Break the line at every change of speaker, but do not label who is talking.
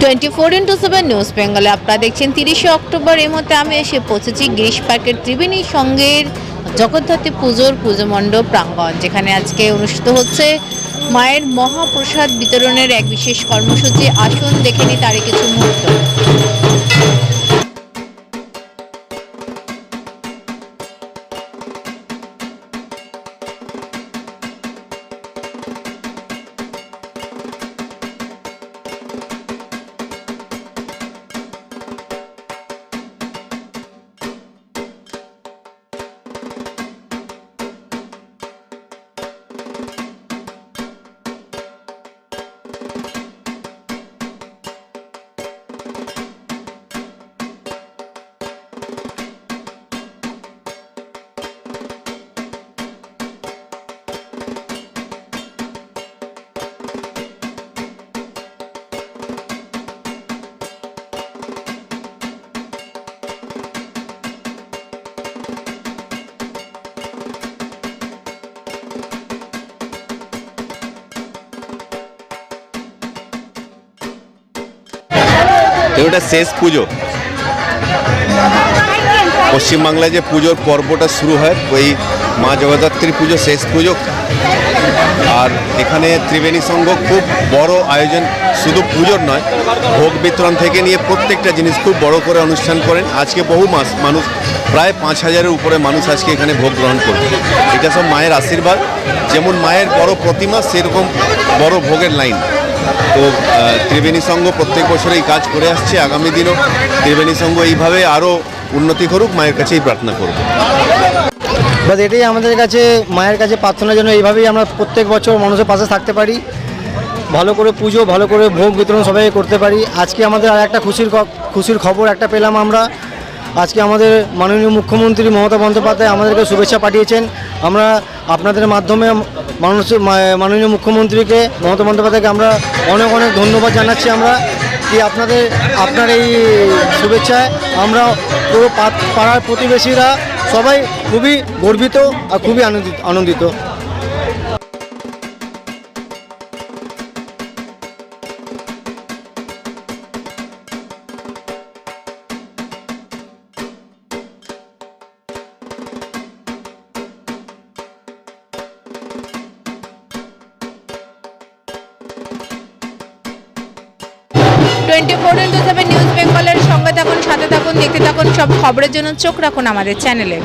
24x7 news বেঙ্গলে আপনারা দেখছেন 30শে অক্টোবর। এই মুহূর্তে আমি এসে পৌঁছেছি গিরিশ পার্কের ত্রিবেণী সংঘের জগদ্ধাত্রী পুজোর পুজো মণ্ডপ প্রাঙ্গণ, যেখানে আজকে অনুষ্ঠিত হচ্ছে মায়ের মহাপ্রসাদ বিতরণের এক বিশেষ কর্মসূচি। আসুন দেখে নিই তারই কিছু মুহূর্ত।
এটা শেষ পুজো। পশ্চিমবাংলায় যে পুজোর পর্বটা শুরু হয় ওই মা জগদ্ধাত্রী পুজো শেষ পুজো। আর এখানে ত্রিবেণী সংঘ খুব বড় আয়োজন, শুধু পুজোর নয়, ভোগ বিতরণ থেকে নিয়ে প্রত্যেকটা জিনিস খুব বড় করে অনুষ্ঠান করেন। আজকে বহু মানুষ, প্রায় 5000-এর উপরে মানুষ আজকে এখানে ভোগ গ্রহণ করবে। এটা সব মায়ের আশীর্বাদ। যেমন মায়ের বড় প্রতিমা, সেরকম বড় ভোগের লাইন। তো ত্রিবেণী সংঘ প্রত্যেক বছর এই কাজ করে আসছে। আগামী দিনও ত্রিবেণী সংঘ এইভাবে আরও উন্নতি করুক, মায়ের কাছেই প্রার্থনা করব।
বাস এটাই আমাদের কাছে, মায়ের কাছে প্রার্থনার জন্য এইভাবেই আমরা প্রত্যেক বছর মানুষের পাশে থাকতে পারি, ভালো করে পুজো, ভালো করে ভোগ বিতরণ সবাই করতে পারি। আজকে আমাদের আর একটা খুশির খবর একটা পেলাম আমরা। আজকে আমাদের মাননীয় মুখ্যমন্ত্রী মমতা বন্দ্যোপাধ্যায় আমাদেরকে শুভেচ্ছা পাঠিয়েছেন। আমরা আপনাদের মাধ্যমে মাননীয় মুখ্যমন্ত্রীকে, মমতা বন্দ্যোপাধ্যায়কে আমরা অনেক অনেক ধন্যবাদ জানাচ্ছি। আমরা কি আপনার এই শুভেচ্ছায় আমরা পুরো পাড়ার প্রতিবেশীরা সবাই খুবই গর্বিত আর খুবই আনন্দিত।
24x7 নিউজ বেঙ্গলের সঙ্গে থাকুন, সাথে থাকুন, দেখতে থাকুন। সব খবরের জন্য চোখ রাখুন আমাদের চ্যানেলে।